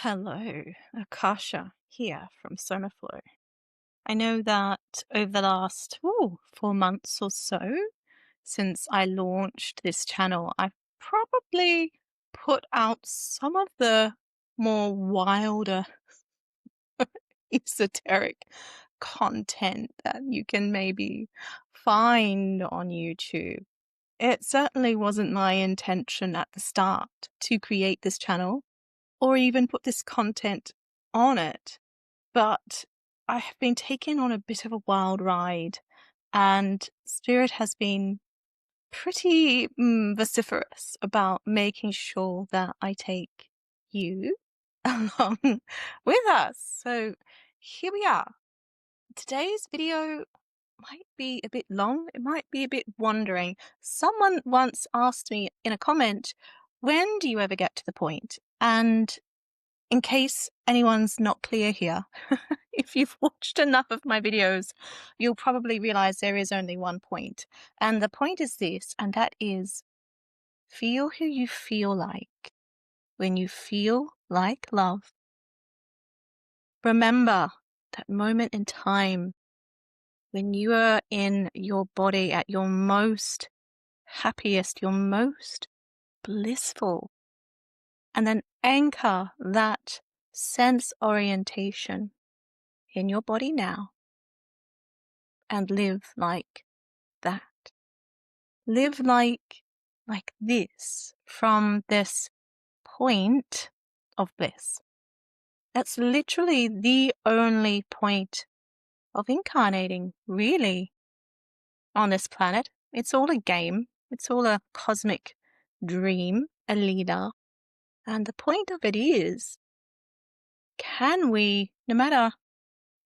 Hello, Akasha here from Somaflow. I know that over the last 4 months or so since I launched this channel, I've probably put out some of the more wilder, esoteric content that you can maybe find on YouTube. It certainly wasn't my intention at the start to create this channel or even put this content on it. But I have been taken on a bit of a wild ride, and Spirit has been pretty vociferous about making sure that I take you along with us. So here we are. Today's video might be a bit long. It might be a bit wandering. Someone once asked me in a comment, when do you ever get to the point? And in case anyone's not clear here, if you've watched enough of my videos, you'll probably realize there is only one point. And the point is this, and that is feel who you feel like when you feel like love. Remember that moment in time when you are in your body at your most happiest, your most blissful, and then anchor that sense orientation in your body now and live like that. Live like this from this point of bliss. That's literally the only point of incarnating, really, on this planet. It's all a game. It's all a cosmic dream, a leader. And the point of it is, can we, no matter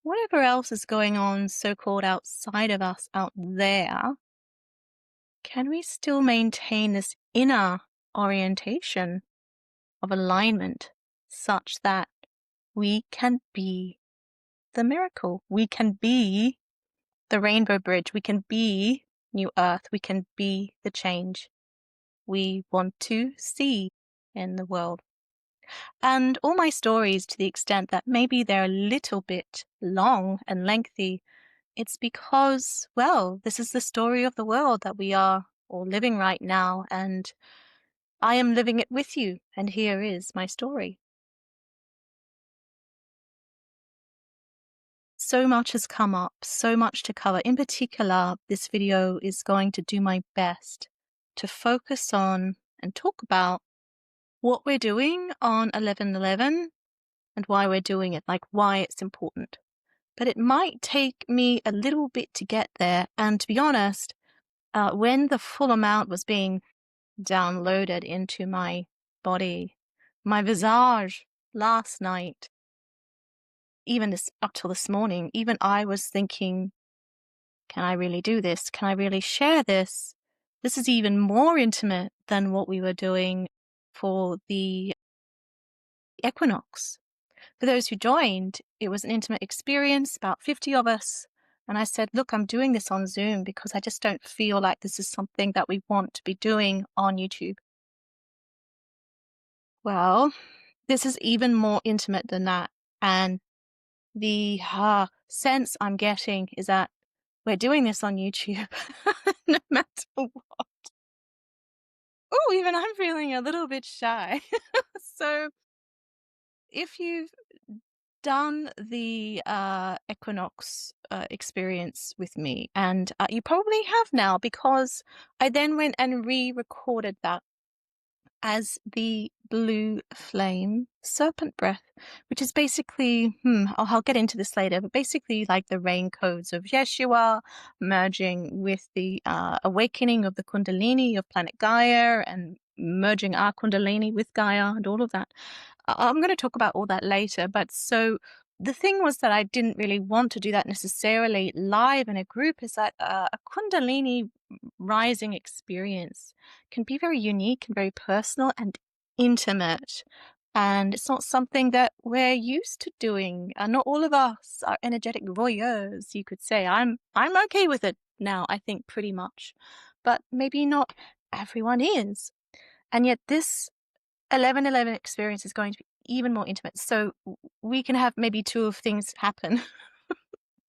whatever else is going on so-called outside of us out there, can we still maintain this inner orientation of alignment such that we can be the miracle? We can be the rainbow bridge. We can be New Earth. We can be the change we want to see in the world. And all my stories, to the extent that maybe they're a little bit long and lengthy, it's because, well, this is the story of the world that we are all living right now, and I am living it with you, and here is my story. So much has come up, so much to cover. In particular, this video is going to do my best to focus on and talk about what we're doing on 11/11 and why we're doing it, like why it's important. But it might take me a little bit to get there, and to be honest, when the full amount was being downloaded into my body, my visage last night, even this up till this morning, even I was thinking, can I really do this? Can I really share this? This is even more intimate than what we were doing for the equinox. For those who joined, it was an intimate experience, about 50 of us. And I said, look, I'm doing this on Zoom because I just don't feel like this is something that we want to be doing on YouTube. Well, this is even more intimate than that. And the sense I'm getting is that we're doing this on YouTube no matter what. Oh, even I'm feeling a little bit shy. So if you've done the equinox experience with me, and you probably have now, because I then went and re-recorded that as the blue flame serpent breath, which is basically, I'll get into this later, but basically like the rain codes of Yeshua merging with the awakening of the Kundalini of planet Gaia and merging our Kundalini with Gaia and all of that. I'm going to talk about all that later, but so the thing was that I didn't really want to do that necessarily live in a group, is that a Kundalini rising experience can be very unique and very personal and intimate. And it's not something that we're used to doing. Not all of us are energetic voyeurs, you could say. I'm okay with it now, I think, pretty much. But maybe not everyone is. And yet this 11/11 experience is going to be even more intimate. So we can have maybe two of things happen.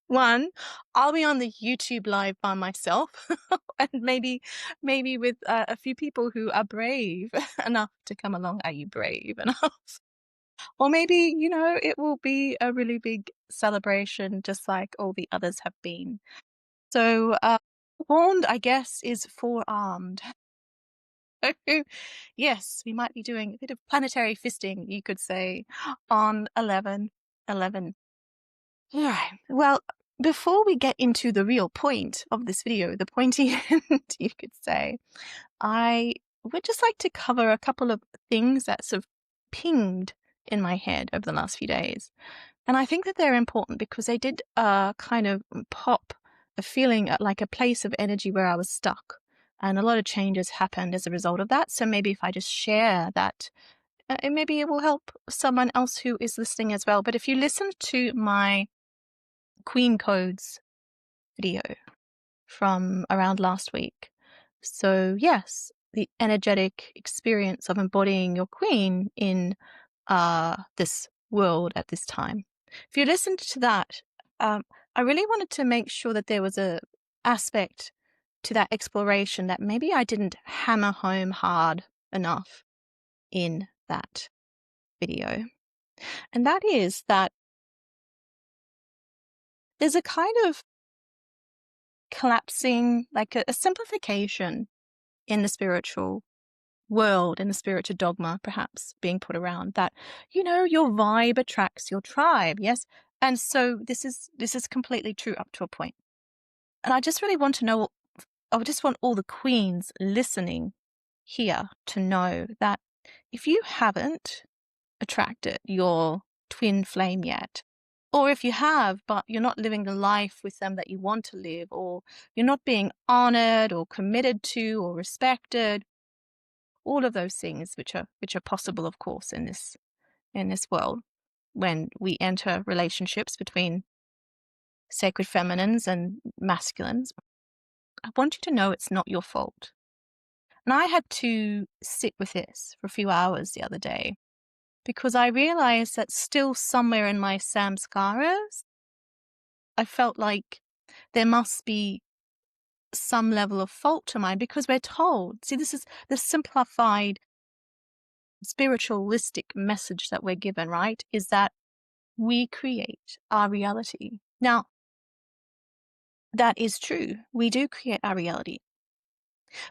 One, I'll be on the YouTube live by myself, and maybe with a few people who are brave enough to come along. Are you brave enough? Or maybe, it will be a really big celebration, just like all the others have been. So, warned, I guess, is forearmed. Yes, we might be doing a bit of planetary fisting, you could say, on 11/11. All right. Well, before we get into the real point of this video, the pointy end, you could say, I would just like to cover a couple of things that sort of pinged in my head over the last few days. And I think that they're important because they did kind of pop a feeling at like a place of energy where I was stuck. And a lot of changes happened as a result of that. So maybe if I just share that, maybe it will help someone else who is listening as well. But if you listen to my Queen Codes video from around last week, so yes, the energetic experience of embodying your queen in this world at this time. If you listened to that, I really wanted to make sure that there was a aspect to that exploration that maybe I didn't hammer home hard enough in that video. And that is that there's a kind of collapsing, like a simplification in the spiritual world, in the spiritual dogma perhaps being put around that, your vibe attracts your tribe. Yes. And so this is completely true up to a point. And I just really want to know, I just want all the queens listening here to know that if you haven't attracted your twin flame yet, or if you have, but you're not living the life with them that you want to live, or you're not being honored or committed to or respected, all of those things which are possible, of course, in this world when we enter relationships between sacred feminines and masculines, I want you to know it's not your fault. And I had to sit with this for a few hours the other day because I realized that still somewhere in my samskaras, I felt like there must be some level of fault to mine because we're told, see, this is the simplified spiritualistic message that we're given, right? Is that we create our reality. Now, that is true. We do create our reality.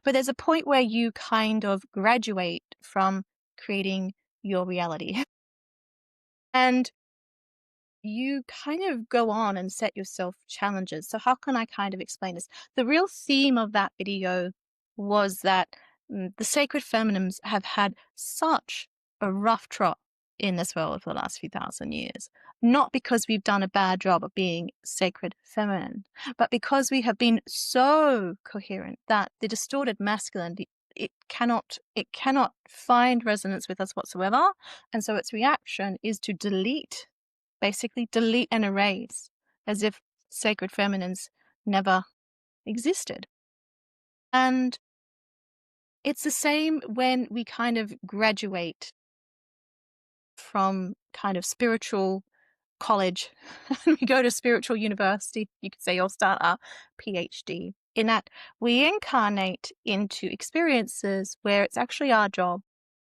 But there's a point where you kind of graduate from creating your reality. And you kind of go on and set yourself challenges. So how can I kind of explain this? The real theme of that video was that the sacred feminines have had such a rough trot in this world for the last few thousand years. Not because we've done a bad job of being sacred feminine, but because we have been so coherent that the distorted masculine, it cannot find resonance with us whatsoever. And so its reaction is to basically delete and erase, as if sacred feminines never existed. And it's the same when we kind of graduate from kind of spiritual college and we go to spiritual university, you could say, or start our PhD, in that we incarnate into experiences where it's actually our job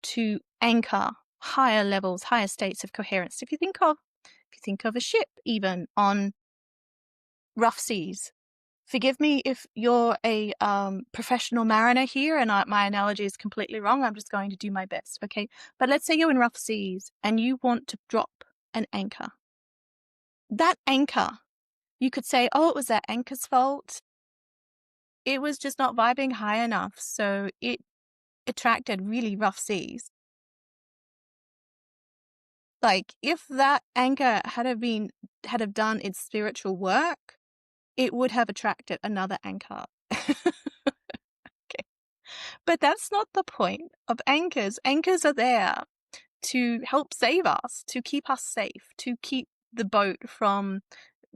to anchor higher levels, higher states of coherence. If you think of a ship even on rough seas. Forgive me if you're a professional mariner here and my analogy is completely wrong. I'm just going to do my best, okay? But let's say you're in rough seas and you want to drop an anchor. That anchor, you could say, oh, it was that anchor's fault. It was just not vibing high enough, so it attracted really rough seas. Like, if that anchor had have done its spiritual work, it would have attracted another anchor. Okay. But that's not the point of anchors. Anchors are there to help save us, to keep us safe, to keep the boat from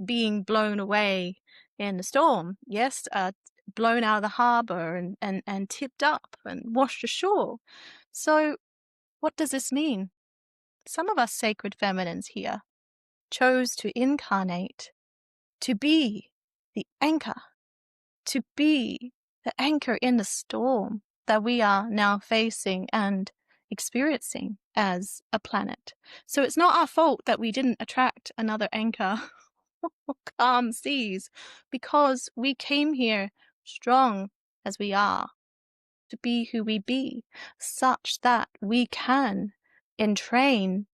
being blown away in the storm. Yes, blown out of the harbor and tipped up and washed ashore. So what does this mean? some of us sacred feminines here chose to incarnate, to be the anchor, to be the anchor in the storm that we are now facing and experiencing as a planet. So it's not our fault that we didn't attract another anchor or calm seas, because we came here strong as we are to be who we be, such that we can entrain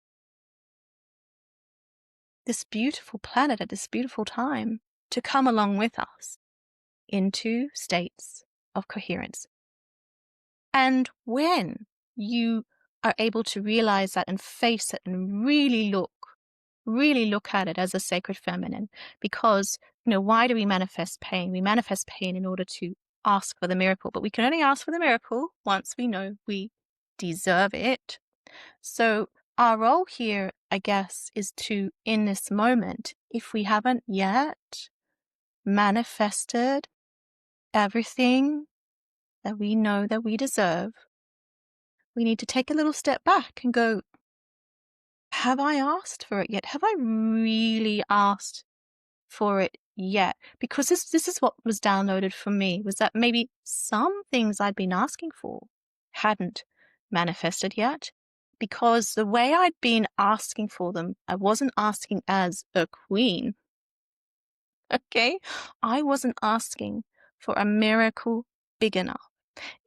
this beautiful planet at this beautiful time to come along with us into states of coherence. And when you are able to realize that and face it and really look at it as a sacred feminine, because, why do we manifest pain? We manifest pain in order to ask for the miracle, but we can only ask for the miracle once we know we deserve it. So our role here, I guess, is to, in this moment, if we haven't yet manifested everything that we know that we deserve, we need to take a little step back and go, have I asked for it yet? Have I really asked for it yet? Because this is what was downloaded for me, was that maybe some things I'd been asking for hadn't manifested yet, because the way I'd been asking for them, I wasn't asking as a queen. Okay? I wasn't asking for a miracle big enough,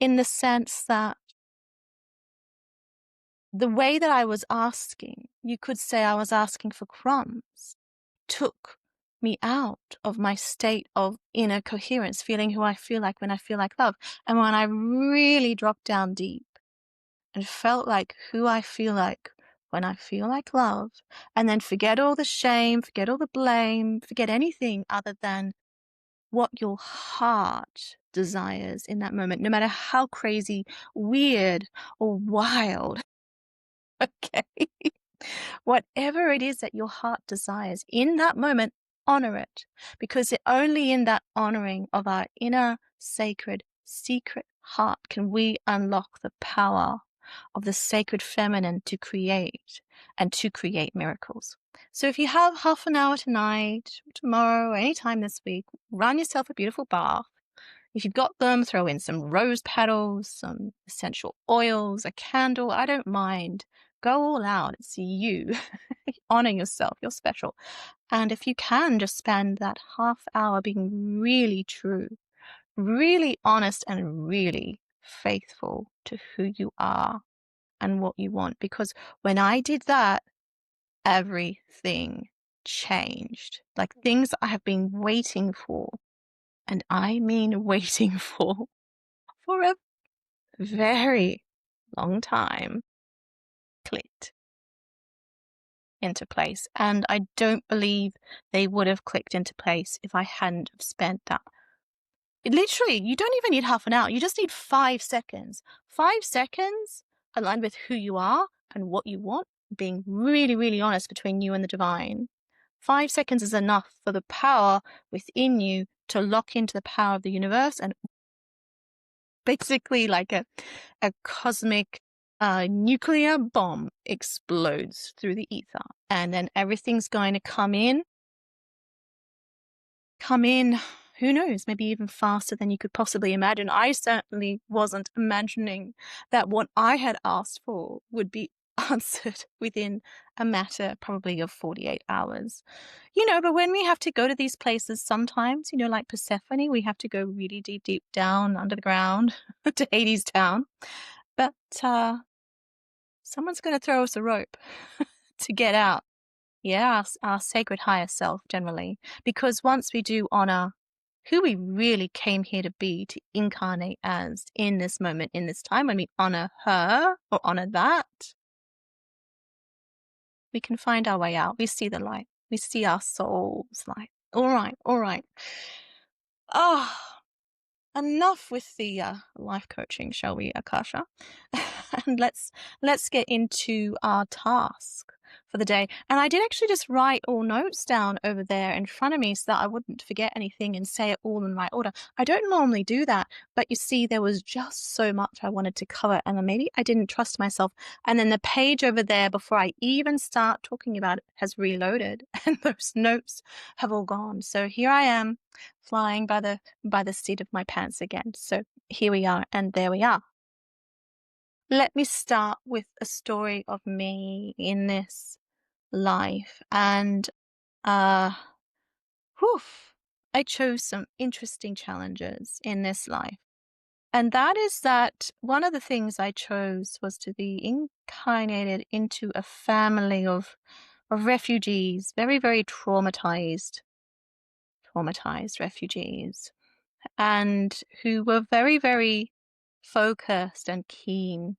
in the sense that the way that I was asking, you could say I was asking for crumbs, took me out of my state of inner coherence, feeling who I feel like when I feel like love. And when I really dropped down deep and felt like who I feel like when I feel like love, and then forget all the shame, forget all the blame, forget anything other than what your heart desires in that moment, no matter how crazy, weird, or wild. Okay? Whatever it is that your heart desires in that moment, honor it, because only in that honoring of our inner sacred secret heart can we unlock the power of the sacred feminine to create miracles. So if you have half an hour tonight, tomorrow, anytime this week, run yourself a beautiful bath. If you've got them, throw in some rose petals, some essential oils, a candle, I don't mind. Go all out. It's you. Honor yourself. You're special. And if you can, just spend that half hour being really true, really honest, and really faithful to who you are and what you want. Because when I did that, everything changed. Like things I have been waiting for, and I mean waiting for a very long time, clicked into place. And I don't believe they would have clicked into place if I hadn't have spent that. Literally, you don't even need half an hour. You just need 5 seconds. 5 seconds aligned with who you are and what you want, being really, really honest between you and the divine. 5 seconds is enough for the power within you to lock into the power of the universe, and basically like a cosmic nuclear bomb explodes through the ether, and then everything's going to come in, who knows, maybe even faster than you could possibly imagine. I certainly wasn't imagining that what I had asked for would be answered within a matter probably of 48 hours. But when we have to go to these places sometimes, like Persephone, we have to go really deep, deep down under the ground to Hades town. But someone's going to throw us a rope to get out. Yeah, our sacred higher self generally. Because once we do honor who we really came here to be, to incarnate as in this moment, in this time, when we honor her or honor that, we can find our way out. We see the light. We see our soul's light. All right. Enough with the life coaching, shall we, Akasha? And let's get into our task for the day. And I did actually just write all notes down over there in front of me so that I wouldn't forget anything and say it all in right order. I don't normally do that, but you see, there was just so much I wanted to cover, and then maybe I didn't trust myself. And then the page over there, before I even start talking about it, has reloaded, and those notes have all gone. So here I am, flying by the seat of my pants again. So here we are, and there we are. Let me start with a story of me in this life. And uh whew, I chose some interesting challenges in this life. And that is that one of the things I chose was to be incarnated into a family of refugees, very, very traumatized refugees, and who were very, very focused and keen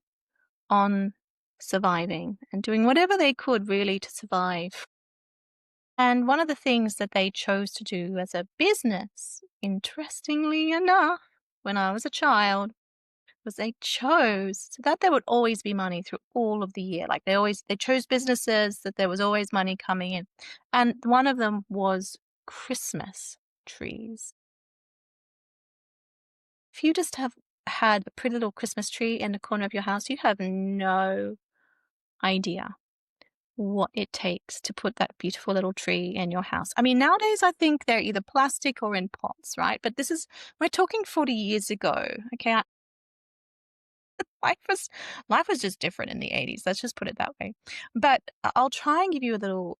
on surviving and doing whatever they could really to survive. And one of the things that they chose to do as a business, interestingly enough, when I was a child, was they chose so that there would always be money through all of the year. Like they chose businesses that there was always money coming in. And one of them was Christmas trees. If you just have had a pretty little Christmas tree in the corner of your house, you have no idea what it takes to put that beautiful little tree in your house. I mean, nowadays I think they're either plastic or in pots, right? But we're talking 40 years ago. Okay, life was life was just different in the 80s. Let's just put it that way. But I'll try and give you a little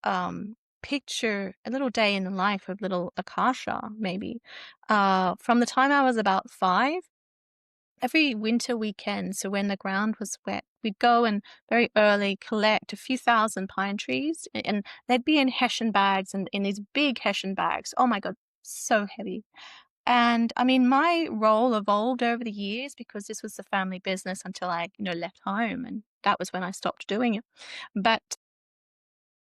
picture, a little day in the life of little Akasha, maybe. From the time I was about 5, every winter weekend, so when the ground was wet, we'd go and very early collect a few thousand pine trees, and they'd be in hessian bags, and in these big hessian bags. Oh my God, so heavy. And I mean, my role evolved over the years because this was the family business until I, left home, and that was when I stopped doing it. But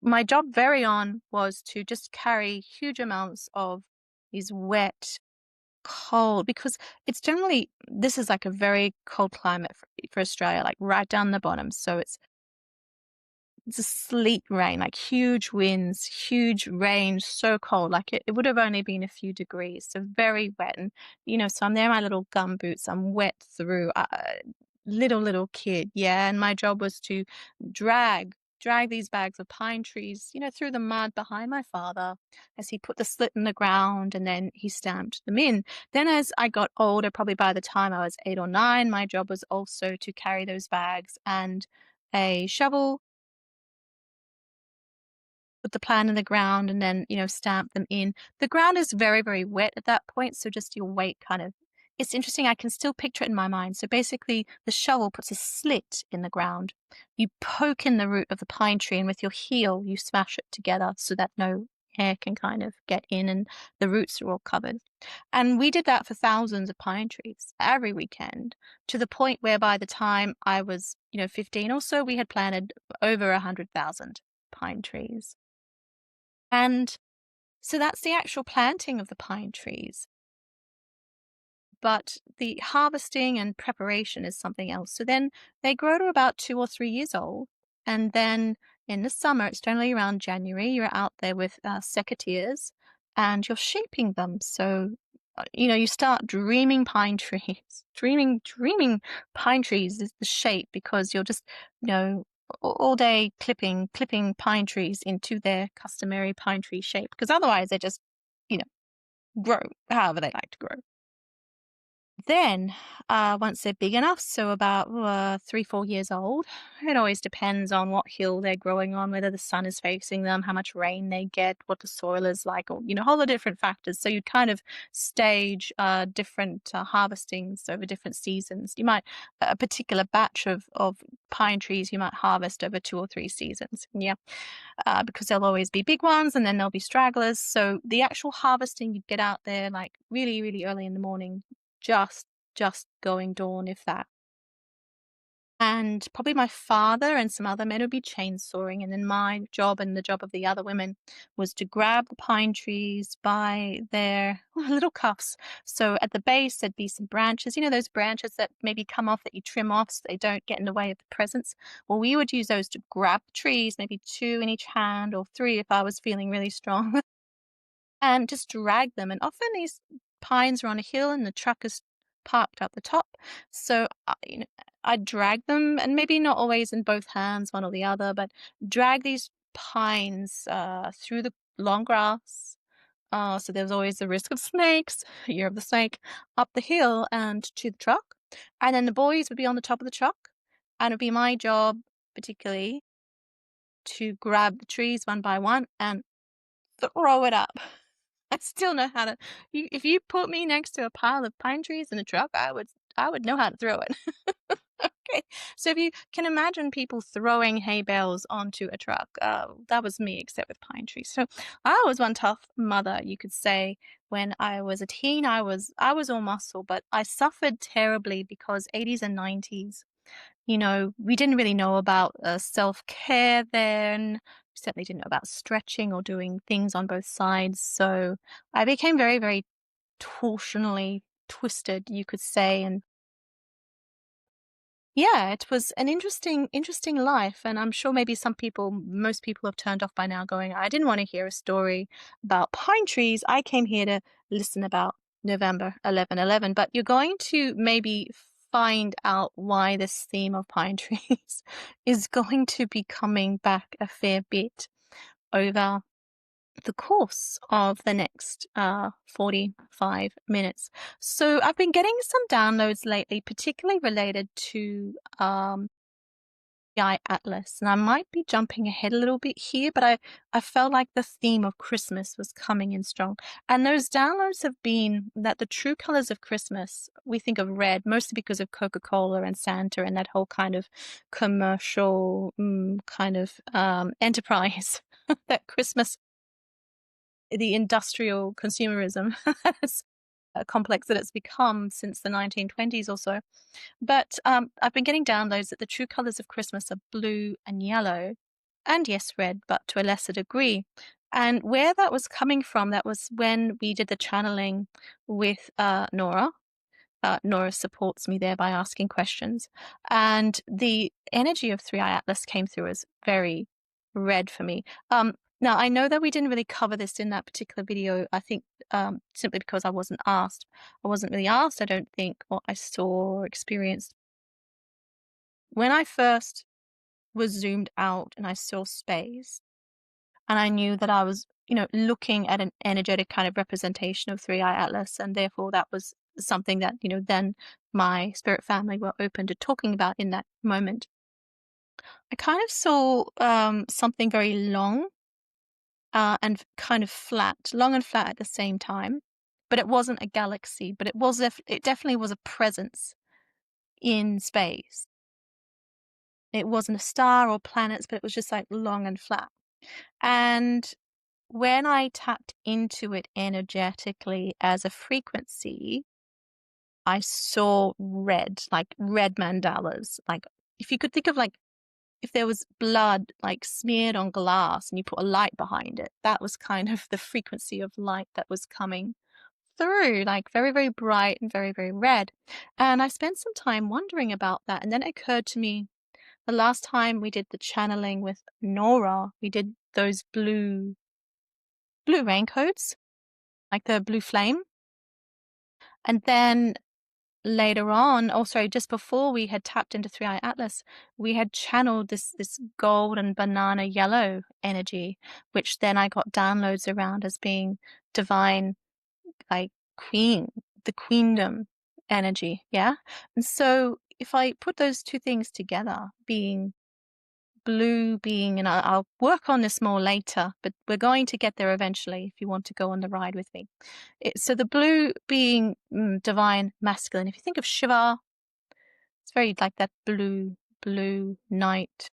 my job very on was to just carry huge amounts of these wet, cold, because this is like a very cold climate for Australia, like right down the bottom. So it's a sleet rain, like huge winds, huge rain, so cold. Like it would have only been a few degrees, so very wet. And, so I'm there in my little gum boots, I'm wet through, little kid. Yeah. And my job was to drag these bags of pine trees, through the mud behind my father as he put the slit in the ground and then he stamped them in. Then as I got older, probably by the time I was 8 or 9, my job was also to carry those bags and a shovel, put the plant in the ground, and then, stamp them in. The ground is very, very wet at that point, so just your weight kind of, it's interesting. I can still picture it in my mind. So basically, the shovel puts a slit in the ground. You poke in the root of the pine tree, and with your heel, you smash it together so that no air can kind of get in and the roots are all covered. And we did that for thousands of pine trees every weekend, to the point where by the time I was, 15 or so, we had planted over 100,000 pine trees. And so that's the actual planting of the pine trees. But the harvesting and preparation is something else. So then they grow to about 2 or 3 years old. And then in the summer, it's generally around January, you're out there with secateurs and you're shaping them. So, you start dreaming pine trees, dreaming pine trees is the shape, because you're just, all day clipping pine trees into their customary pine tree shape, because otherwise they just, you know, grow however they like to grow. Then, once they're big enough, so about 3, 4 years old, it always depends on what hill they're growing on, whether the sun is facing them, how much rain they get, what the soil is like, or, a whole lot of different factors. So you kind of stage different harvestings over different seasons. A particular batch of pine trees, you might harvest over 2 or 3 seasons. Yeah. Because there'll always be big ones and then there'll be stragglers. So the actual harvesting, you get out there like really, really early in the morning, just going dawn, if that. And probably my father and some other men would be chainsawing, and then my job and the job of the other women was to grab the pine trees by their little cuffs. So at the base, there'd be some branches, those branches that maybe come off that you trim off so they don't get in the way of the presents. Well, we would use those to grab the trees, maybe two in each hand or three if I was feeling really strong, and just drag them. And often these pines are on a hill and the truck is parked up the top. So, I'd drag them, and maybe not always in both hands, one or the other, but drag these pines through the long grass. So there's always the risk of snakes, year of the snake, up the hill and to the truck. And then the boys would be on the top of the truck. And it would be my job, particularly, to grab the trees one by one and throw it up. I still know how to. If you put me next to a pile of pine trees in a truck, I would know how to throw it. Okay, so if you can imagine people throwing hay bales onto a truck, that was me, except with pine trees. So I was one tough mother, you could say. When I was a teen, I was all muscle, but I suffered terribly because 80s and 90s. We didn't really know about self-care then. We certainly didn't know about stretching or doing things on both sides. So I became very, very torsionally twisted, you could say. And yeah, it was an interesting life. And I'm sure maybe most people have turned off by now going, I didn't want to hear a story about pine trees. I came here to listen about November 11/11. But you're going to maybe find out why this theme of pine trees is going to be coming back a fair bit over the course of the next 45 minutes. So I've been getting some downloads lately, particularly related to AI Atlas. And I might be jumping ahead a little bit here, but I felt like the theme of Christmas was coming in strong. And those downloads have been that the true colors of Christmas, we think of red, mostly because of Coca-Cola and Santa and that whole kind of commercial kind of enterprise that Christmas, the industrial consumerism complex that it's become since the 1920s or so. But I've been getting downloads that the true colors of Christmas are blue and yellow, and yes, red, but to a lesser degree. And where that was coming from, that was when we did the channeling with Nora. Nora supports me there by asking questions. And the energy of Three Eye Atlas came through as very red for me. Now, I know that we didn't really cover this in that particular video, I think simply because I wasn't asked. I wasn't really asked, I don't think, what I saw or experienced. When I first was zoomed out and I saw space, and I knew that I was, looking at an energetic kind of representation of Three Eye Atlas, and therefore that was something that, then my spirit family were open to talking about in that moment. I kind of saw something very long and kind of flat, long and flat at the same time. But it wasn't a galaxy, but it definitely was a presence in space. It wasn't a star or planets, but it was just like long and flat. And when I tapped into it energetically as a frequency, I saw red, like red mandalas. Like if you could think of like if there was blood like smeared on glass and you put a light behind it, that was kind of the frequency of light that was coming through, like very, very bright and very, very red. And I spent some time wondering about that. And then it occurred to me the last time we did the channeling with Nora, we did those blue raincoats, like the blue flame. And then later on, also just before we had tapped into Three Eye Atlas, we had channeled this gold and banana yellow energy, which then I got downloads around as being divine, like the queendom energy. Yeah. And so if I put those two things together, being blue being, and I'll work on this more later, but we're going to get there eventually if you want to go on the ride with me. So the blue being divine masculine. If you think of Shiva, it's very like that blue night,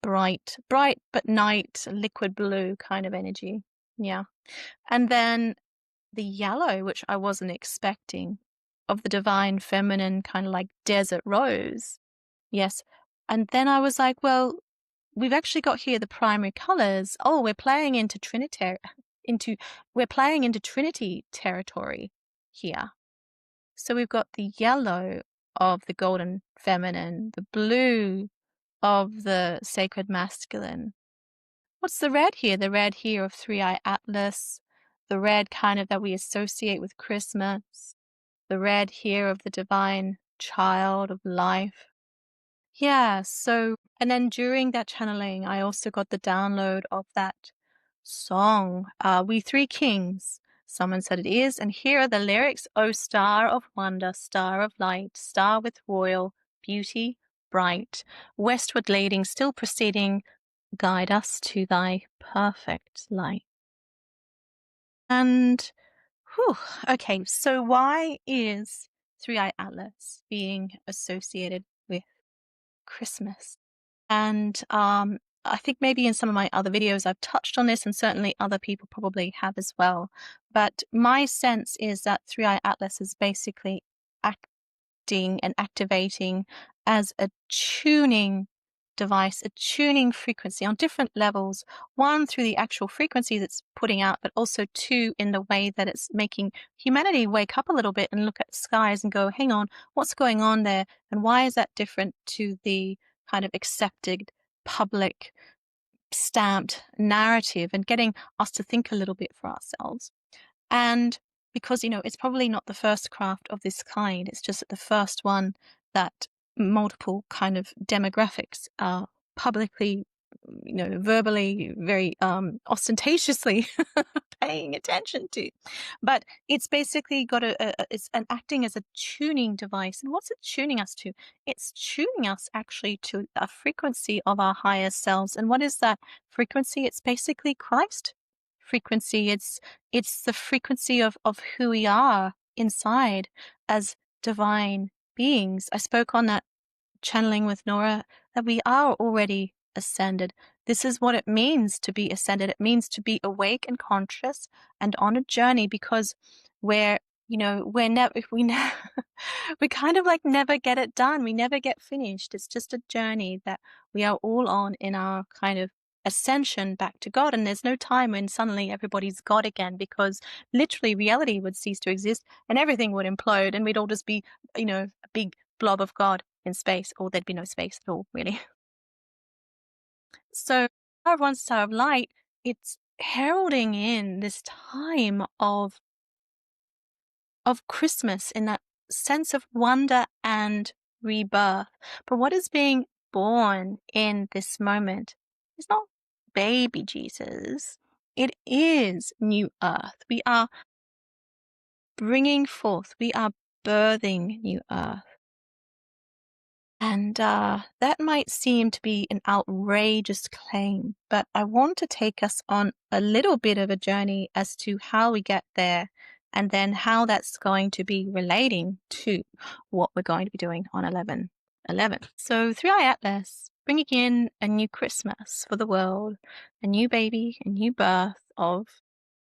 bright but night, liquid blue kind of energy. Yeah. And then the yellow, which I wasn't expecting, of the divine feminine kind of like desert rose. Yes. And then I was like, well, we've actually got here the primary colors. Oh, we're playing into Trinity territory here. So we've got the yellow of the golden feminine, the blue of the sacred masculine. What's the red here? The red here of Three-Eye Atlas, the red kind of that we associate with Christmas, the red here of the divine child of life. Yeah, so, and then during that channeling, I also got the download of that song, We Three Kings. Someone said it is, and here are the lyrics. O star of wonder, star of light, star with royal beauty bright, westward leading, still proceeding, guide us to thy perfect light. And, whew, okay, so why is Three-Eye Atlas being associated with Christmas? And I think maybe in some of my other videos I've touched on this, and certainly other people probably have as well. But my sense is that Three-Eye Atlas is basically acting and activating as a tuning device, a tuning frequency on different levels. One, through the actual frequency that's putting out, but also two, in the way that it's making humanity wake up a little bit and look at the skies and go, hang on, what's going on there? And why is that different to the kind of accepted public stamped narrative, and getting us to think a little bit for ourselves? And because, it's probably not the first craft of this kind, it's just the first one that multiple kind of demographics are publicly, verbally, very ostentatiously paying attention to. But it's basically got it's an acting as a tuning device. And what's it tuning us to? It's tuning us actually to a frequency of our higher selves. And what is that frequency? It's basically Christ frequency. It's the frequency of who we are inside as divine beings. I spoke on that channeling with Nora that we are already ascended. This is what it means to be ascended. It means to be awake and conscious and on a journey, because we're never we kind of like never get it done. We never get finished. It's just a journey that we are all on in our kind of ascension back to God. And there's no time when suddenly everybody's God again, because literally reality would cease to exist and everything would implode and we'd all just be, a big blob of God in space, or there'd be no space at all, really. So Star of One, Star of Light, it's heralding in this time of Christmas, in that sense of wonder and rebirth. But what is being born in this moment is not baby Jesus. It is new earth. We are bringing forth, we are birthing new earth. And that might seem to be an outrageous claim, but I want to take us on a little bit of a journey as to how we get there, and then how that's going to be relating to what we're going to be doing on 11/11. So Three-Eye Atlas, bringing in a new Christmas for the world, a new baby, a new birth of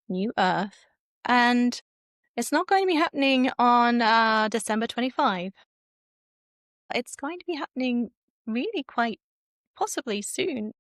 new earth. And it's not going to be happening on December 25. It's going to be happening really quite possibly soon.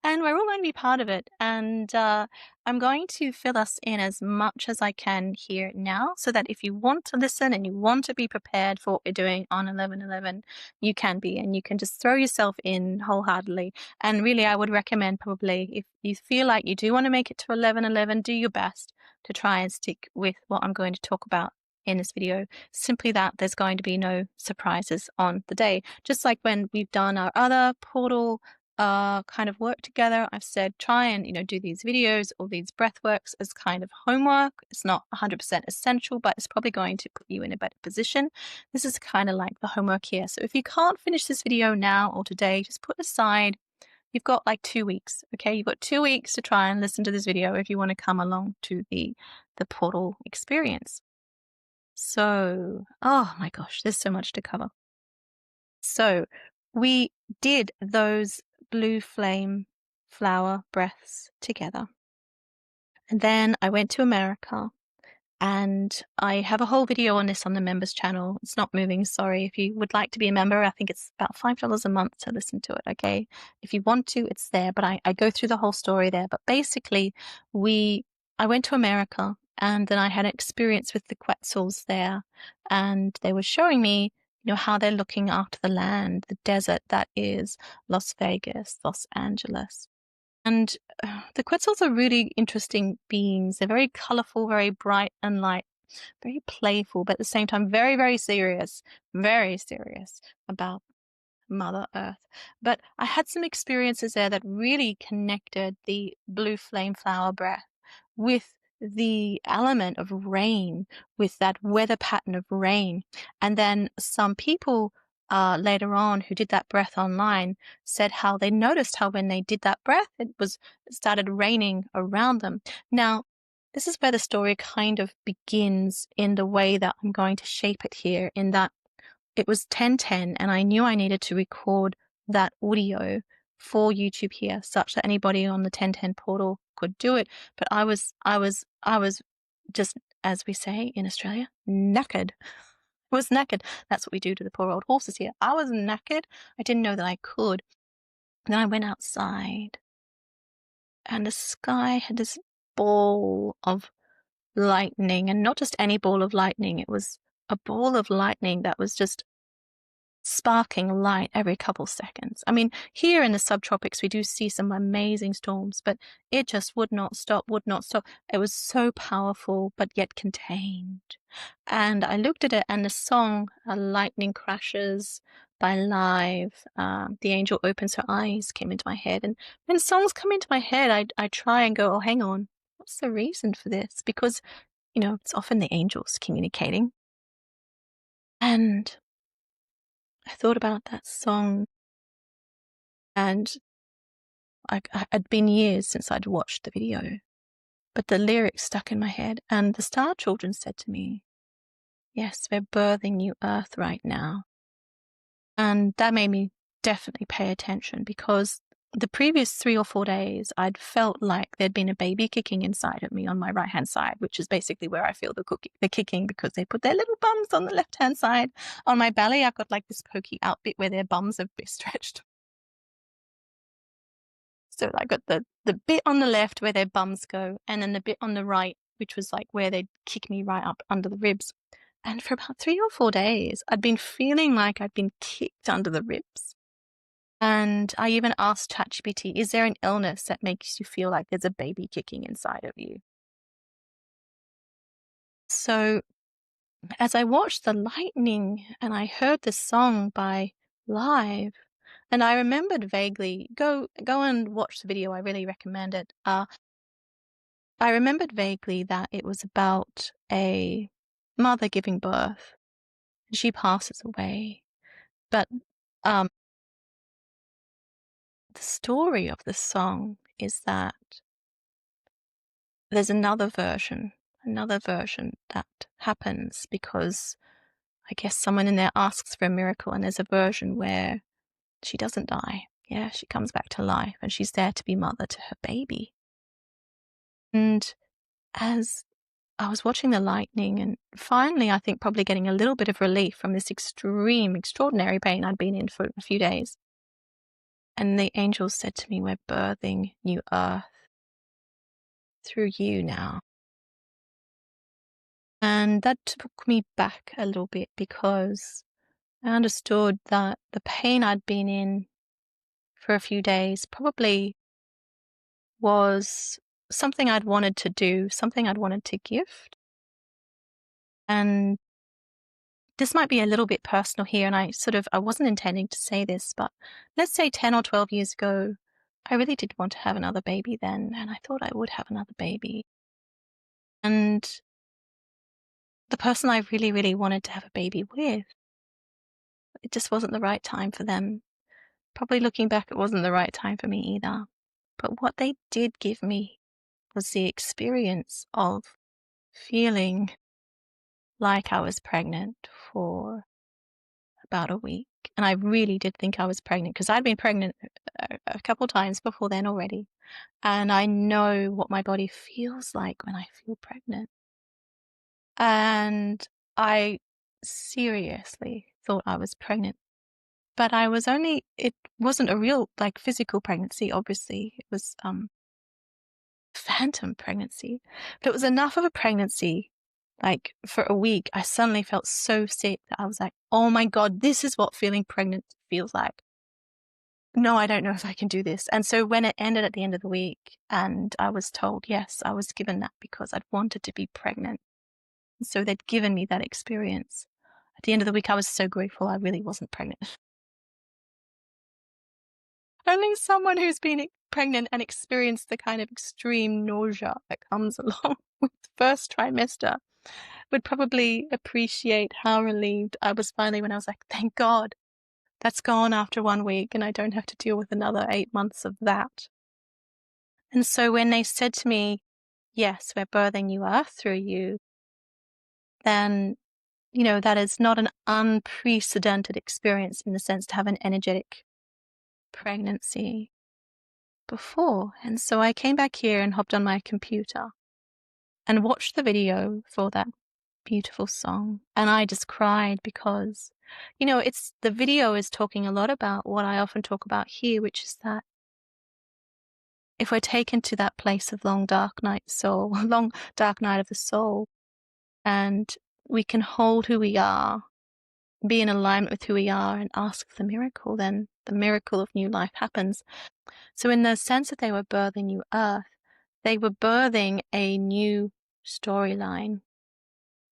And we're all going to be part of it. And I'm going to fill us in as much as I can here now, so that if you want to listen and you want to be prepared for what we're doing on 11/11, you can be, and you can just throw yourself in wholeheartedly. And really, I would recommend, probably, if you feel like you do want to make it to 11/11, do your best to try and stick with what I'm going to talk about in this video. Simply that there's going to be no surprises on the day. Just like when we've done our other portal kind of work together, I've said try and do these videos or these breath works as kind of homework. It's not 100% essential, but it's probably going to put you in a better position. This is kind of like the homework here. So if you can't finish this video now or today, just put aside, you've got like 2 weeks. Okay, you've got 2 weeks to try and listen to this video if you want to come along to the portal experience. So, oh my gosh, there's so much to cover. So we did those blue flame flower breaths together. And then I went to America And I have a whole video on this on the members channel. It's not moving, sorry. If you would like to be a member, I think it's about $5 a month to listen to it, okay? If you want to, it's there, but I go through the whole story there. But basically, I went to America, and then I had an experience with the Quetzals there, and they were showing me, how they're looking after the land, the desert that is Las Vegas, Los Angeles. And the Quetzals are really interesting beings. They're very colorful, very bright and light, very playful, but at the same time, very, very serious about Mother Earth. But I had some experiences there that really connected the blue flame flower breath with the element of rain, with that weather pattern of rain. And then some people later on who did that breath online said how they noticed how when they did that breath, it started raining around them. Now, this is where the story kind of begins in the way that I'm going to shape it here, in that it was 10:10 and I knew I needed to record that audio for YouTube here, such that anybody on the 10:10 portal could do it. But I was just, as we say in Australia, knackered. I was knackered. That's what we do to the poor old horses here. I was knackered. I didn't know that I could. Then I went outside, and the sky had this ball of lightning, and not just any ball of lightning. It was a ball of lightning that was just sparking light every couple seconds. I mean, here in the subtropics, we do see some amazing storms, but it just would not stop. It was so powerful, but yet contained. And I looked at it, and the song, Lightning Crashes by Live, The Angel Opens Her Eyes, came into my head. And when songs come into my head, I try and go, oh, hang on, what's the reason for this? Because, it's often the angels communicating. And I thought about that song, and I'd been years since I'd watched the video, but the lyrics stuck in my head, and the Star Children said to me, yes, we're birthing new Earth right now. And that made me definitely pay attention, because the previous 3 or 4 days, I'd felt like there'd been a baby kicking inside of me on my right-hand side, which is basically where I feel the kicking, because they put their little bums on the left-hand side. On my belly, I've got like this pokey out bit where their bums have been stretched. So I got the bit on the left where their bums go, and then the bit on the right, which was like where they'd kick me right up under the ribs. And for about 3 or 4 days, I'd been feeling like I'd been kicked under the ribs. And I even asked ChatGPT, is there an illness that makes you feel like there's a baby kicking inside of you? So as I watched the lightning and I heard the song by Live, and I remembered vaguely, go and watch the video, I really recommend it. I remembered vaguely that it was about a mother giving birth, and she passes away. But the story of the song is that there's another version that happens, because I guess someone in there asks for a miracle, and there's a version where she doesn't die. Yeah, she comes back to life, and she's there to be mother to her baby. And as I was watching the lightning, and finally, I think probably getting a little bit of relief from this extraordinary pain I'd been in for a few days. And the angels said to me, we're birthing new Earth through you now. And that took me back a little bit, because I understood that the pain I'd been in for a few days probably was something I'd wanted to do, something I'd wanted to gift. And this might be a little bit personal here, and I wasn't intending to say this, but let's say 10 or 12 years ago, I really did want to have another baby then, and I thought I would have another baby. And the person I really, really wanted to have a baby with, it just wasn't the right time for them. Probably looking back, it wasn't the right time for me either. But what they did give me was the experience of feeling like I was pregnant for about a week. And I really did think I was pregnant, because I'd been pregnant a couple times before then already. And I know what my body feels like when I feel pregnant. And I seriously thought I was pregnant. But it wasn't a real, like, physical pregnancy, obviously. It was phantom pregnancy. But it was enough of a pregnancy. Like, for a week, I suddenly felt so sick that I was like, oh my God, this is what feeling pregnant feels like. No, I don't know if I can do this. And so when it ended at the end of the week and I was told, yes, I was given that because I'd wanted to be pregnant. And so they'd given me that experience. At the end of the week, I was so grateful I really wasn't pregnant. Only someone who's been pregnant and experienced the kind of extreme nausea that comes along with the first trimester would probably appreciate how relieved I was finally when I was like, thank God, that's gone after 1 week and I don't have to deal with another 8 months of that. And so when they said to me, yes, we're birthing new earth through you, then, that is not an unprecedented experience in the sense to have an energetic pregnancy before. And so I came back here and hopped on my computer and watched the video for that beautiful song. And I just cried because, the video is talking a lot about what I often talk about here, which is that if we're taken to that place of long dark night of the soul, and we can hold who we are, be in alignment with who we are, and ask for the miracle, then the miracle of new life happens. So in the sense that they were birthing new earth, they were birthing a new storyline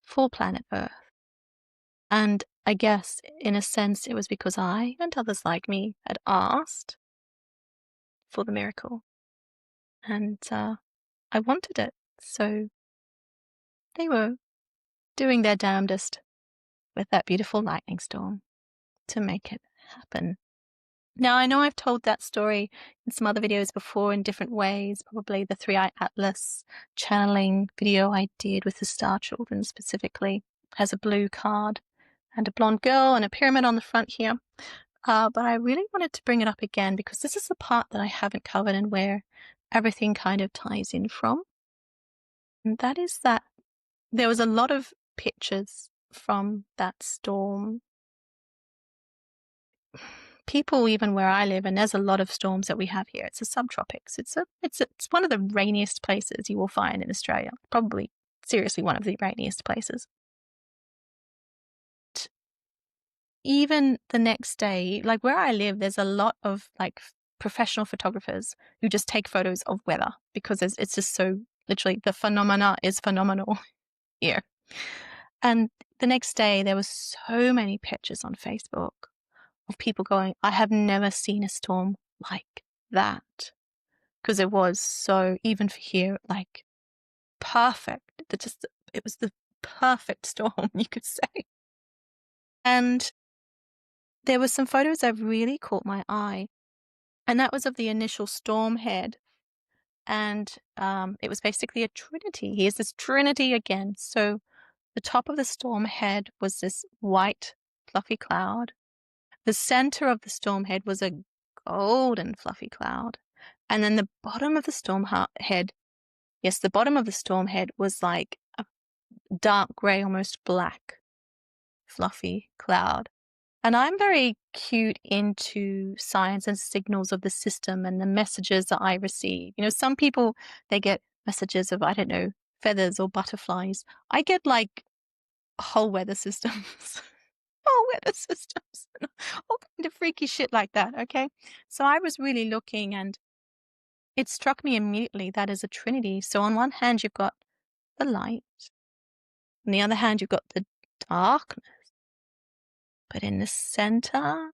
for planet Earth. And I guess, in a sense, it was because I and others like me had asked for the miracle. And I wanted it. So they were doing their damnedest with that beautiful lightning storm to make it happen. Now, I know I've told that story in some other videos before in different ways, probably the 3-Eye Atlas channeling video I did with the Star Children specifically has a blue card and a blonde girl and a pyramid on the front here. But I really wanted to bring it up again because this is the part that I haven't covered and where everything kind of ties in from. And that is that there was a lot of pictures from that storm. People, even where I live, and there's a lot of storms that we have here. It's the subtropics. It's one of the rainiest places you will find in Australia. Probably, seriously, one of the rainiest places. Even the next day, like where I live, there's a lot of like professional photographers who just take photos of weather because it's just so literally the phenomena is phenomenal here. And the next day, there were so many pictures on Facebook of people going, I have never seen a storm like that. Because it was so, even for here, like perfect. It was the perfect storm, you could say. And there were some photos that really caught my eye. And that was of the initial storm head. And it was basically a trinity. Here's this trinity again. So the top of the storm head was this white, fluffy cloud. The center of the storm head was a golden, fluffy cloud. And then the bottom of the storm head, yes, the bottom of the storm head was like a dark gray, almost black, fluffy cloud. And I'm very cute into signs and signals of the system and the messages that I receive. Some people, they get messages of, I don't know, feathers or butterflies. I get like whole weather systems. Whole weather systems. All kind of freaky shit like that, okay? So I was really looking and it struck me immediately that is a trinity. So on one hand, you've got the light. On the other hand, you've got the darkness. But in the center,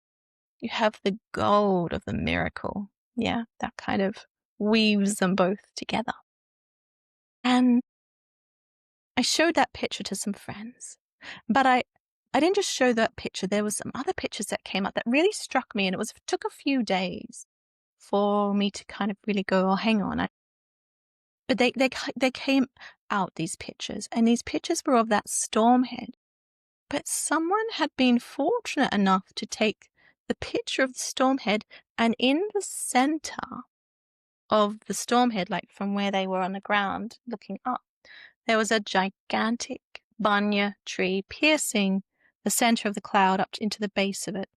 you have the gold of the miracle. Yeah, that kind of weaves them both together. And I showed that picture to some friends. But I didn't just show that picture. There were some other pictures that came up that really struck me. And it took a few days for me to kind of really go, oh, hang on. But they came out, these pictures. And these pictures were of that storm head. But someone had been fortunate enough to take the picture of the storm head, and in the center of the storm head, like from where they were on the ground looking up, there was a gigantic Bunya tree piercing the center of the cloud up into the base of it.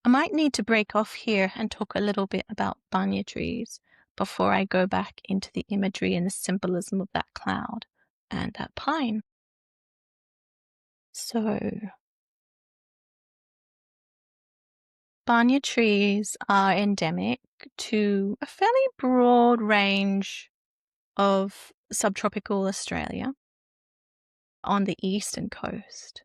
I might need to break off here and talk a little bit about Bunya trees before I go back into the imagery and the symbolism of that cloud and that pine. So, Bunya trees are endemic to a fairly broad range of subtropical Australia on the eastern coast.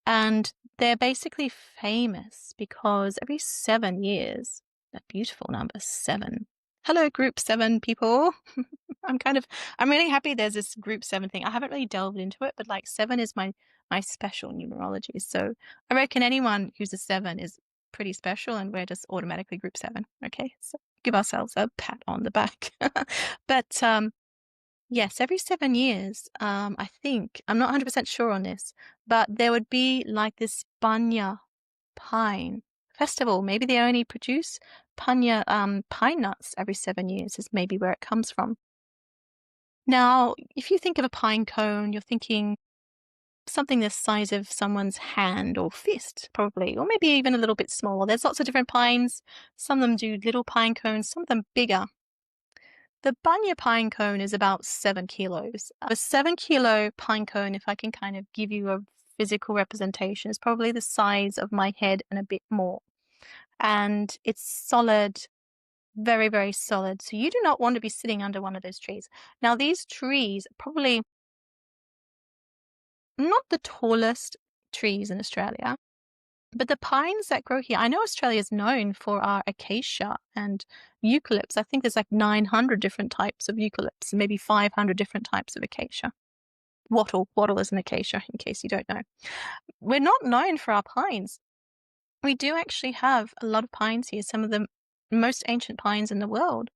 And they're basically famous because every 7 years, that beautiful number 7. Hello, group 7 people. I'm really happy there's this group 7 thing. I haven't really delved into it, but like 7 is my special numerology. So I reckon anyone who's a 7 is pretty special, and we're just automatically group 7. Okay, so give ourselves a pat on the back. But yes, every 7 years, I think, I'm not 100% sure on this, but there would be like this Bunya Pine festival. Maybe they only produce Bunya pine nuts every 7 years is maybe where it comes from. Now, if you think of a pine cone, you're thinking something the size of someone's hand or fist, probably, or maybe even a little bit smaller. There's lots of different pines. Some of them do little pine cones, some of them bigger. The Bunya pine cone is about 7 kilos. A 7-kilo pine cone, if I can kind of give you a physical representation, is probably the size of my head and a bit more. And it's solid, very, very solid. So you do not want to be sitting under one of those trees. Now, these trees are probably not the tallest trees in Australia, but the pines that grow here, I know Australia is known for our acacia and eucalypts. I think there's like 900 different types of eucalypts, and maybe 500 different types of acacia. Wattle is an acacia, in case you don't know. We're not known for our pines. We do actually have a lot of pines here. Some of the most ancient pines in the world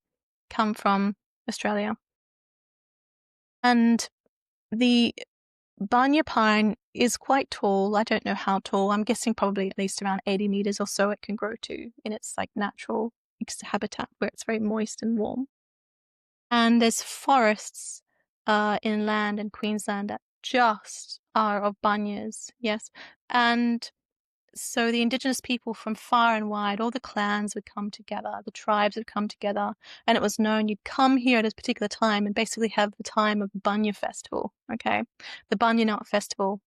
come from Australia. And the Bunya pine is quite tall. I don't know how tall. I'm guessing probably at least around 80 meters or so it can grow to in its like natural habitat where it's very moist and warm. And there's forests inland in Queensland that just are of bunyas, yes. And so the indigenous people from far and wide, all the clans would come together, the tribes would come together, and it was known you'd come here at a particular time and basically have the time of the Bunya Festival, okay? The Bunya Nut Festival.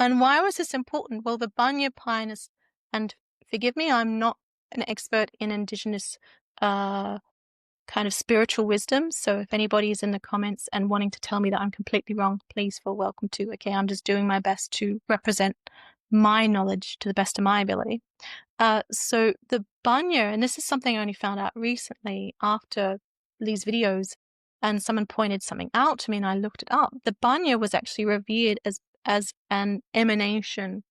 And why was this important? Well, the Bunya Pine is, and forgive me, I'm not an expert in indigenous kind of spiritual wisdom, so if anybody is in the comments and wanting to tell me that I'm completely wrong, please feel welcome to. Okay, I'm just doing my best to represent my knowledge to the best of my ability. So the Bunya, and this is something I only found out recently after these videos, and someone pointed something out to me and I looked it up. The Bunya was actually revered as an emanation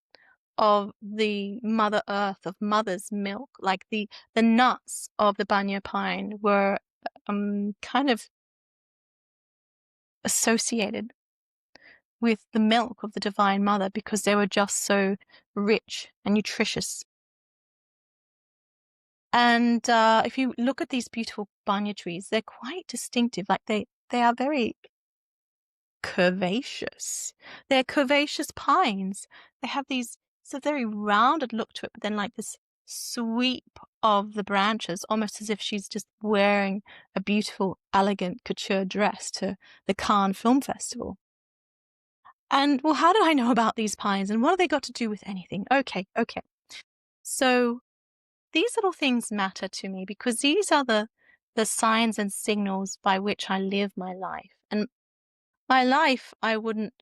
of the Mother Earth, of Mother's milk. Like the nuts of the Bunya pine were kind of associated with the milk of the Divine Mother because they were just so rich and nutritious. And if you look at these beautiful Bunya trees, they're quite distinctive. Like they are very curvaceous. They're curvaceous pines. They have these, it's a very rounded look to it, but then like this sweep of the branches, almost as if she's just wearing a beautiful, elegant couture dress to the Cannes Film Festival. And well, how did I know about these pines and what have they got to do with anything? Okay. So these little things matter to me because these are the signs and signals by which I live my life. And my life, I wouldn't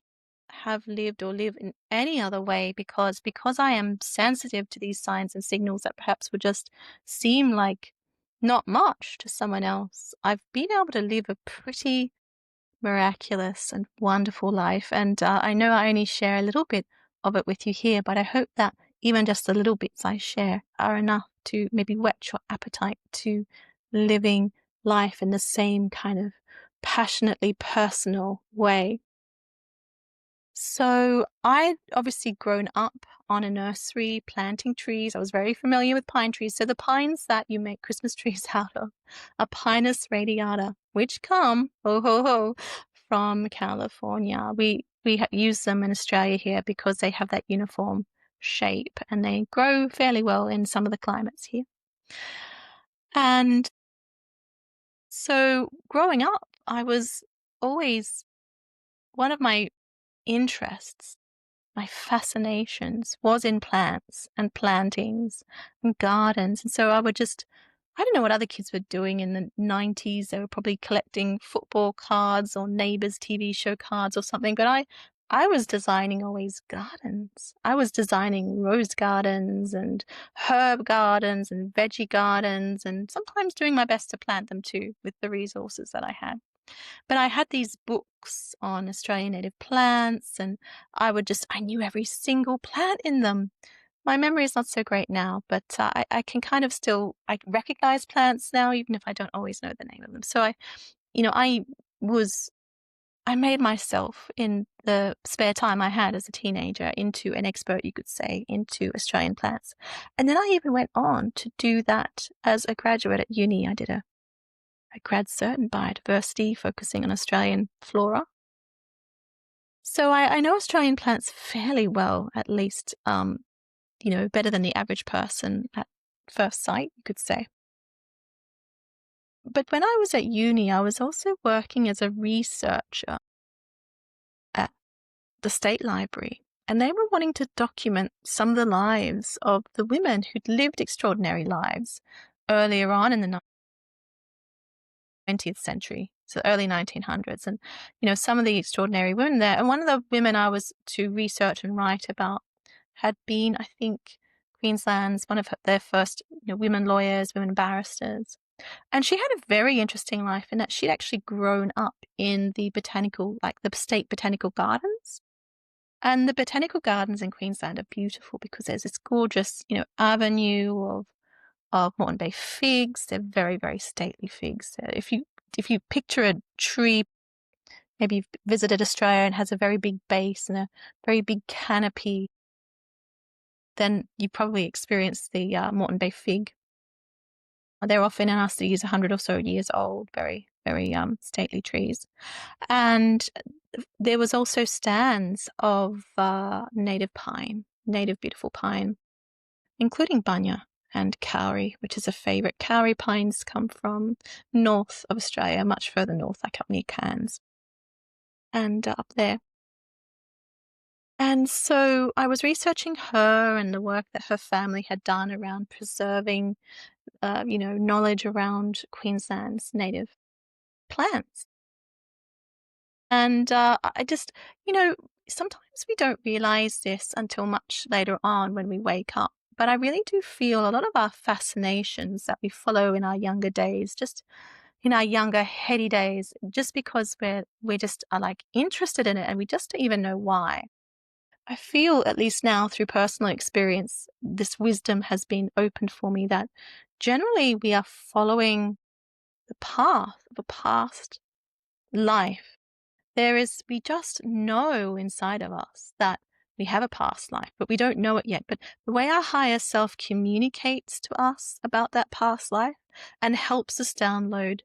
have lived or live in any other way because I am sensitive to these signs and signals that perhaps would just seem like not much to someone else. I've been able to live a pretty miraculous and wonderful life, and I know I only share a little bit of it with you here, but I hope that even just the little bits I share are enough to maybe whet your appetite to living life in the same kind of passionately personal way. So I'd obviously grown up on a nursery planting trees. I was very familiar with pine trees. So the pines that you make Christmas trees out of are Pinus radiata, which come, from California. We we use them in Australia here because they have that uniform shape and they grow fairly well in some of the climates here. And so growing up, I was always, one of my interests, my fascinations was in plants and plantings and gardens. And so I don't know what other kids were doing in the 90s. They were probably collecting football cards or neighbors' TV show cards or something. But I was designing always gardens. I was designing rose gardens and herb gardens and veggie gardens, and sometimes doing my best to plant them too with the resources that I had. But I had these books on Australian native plants, and I knew every single plant in them. My memory is not so great now, but I can kind of I recognize plants now, even if I don't always know the name of them. So I made myself, in the spare time I had as a teenager, into an expert, you could say, into Australian plants. And then I even went on to do that as a graduate at uni. I did a grad cert in biodiversity, focusing on Australian flora. So I know Australian plants fairly well, at least, better than the average person at first sight, you could say. But when I was at uni, I was also working as a researcher at the State Library, and they were wanting to document some of the lives of the women who'd lived extraordinary lives earlier on in the 20th century, so early 1900s, and some of the extraordinary women there. And one of the women I was to research and write about had been, I think, Queensland's one of their first women lawyers, women barristers. And she had a very interesting life in that she'd actually grown up in the state botanical gardens. And the botanical gardens in Queensland are beautiful because there's this gorgeous, avenue of Moreton Bay figs. They're very, very stately figs. If you picture a tree, maybe you've visited Australia and has a very big base and a very big canopy, then you probably experienced the Moreton Bay fig. They're often in our cities 100 or so years old, very, very stately trees. And there was also stands of native beautiful pine, including Bunya and kauri, which is a favourite. Kauri pines come from north of Australia, much further north, like up near Cairns and up there. And so I was researching her and the work that her family had done around preserving, knowledge around Queensland's native plants. And I just, sometimes we don't realize this until much later on when we wake up. But I really do feel a lot of our fascinations that we follow in our younger days, just in our younger heady days, just because we just are like interested in it and we just don't even know why. I feel, at least now through personal experience, this wisdom has been opened for me that generally we are following the path of a past life. We just know inside of us that we have a past life, but we don't know it yet. But the way our higher self communicates to us about that past life and helps us download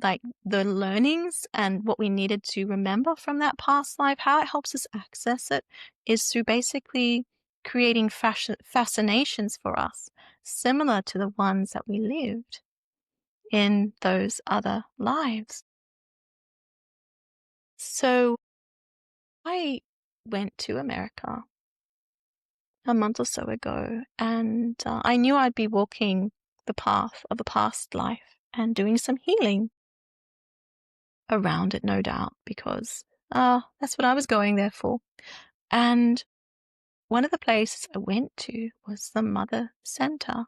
like the learnings and what we needed to remember from that past life, how it helps us access it is through basically creating fascinations for us, similar to the ones that we lived in those other lives. So I went to America a month or so ago, and I knew I'd be walking the path of a past life and doing some healing around it, no doubt, because that's what I was going there for. And one of the places I went to was the Mother Center.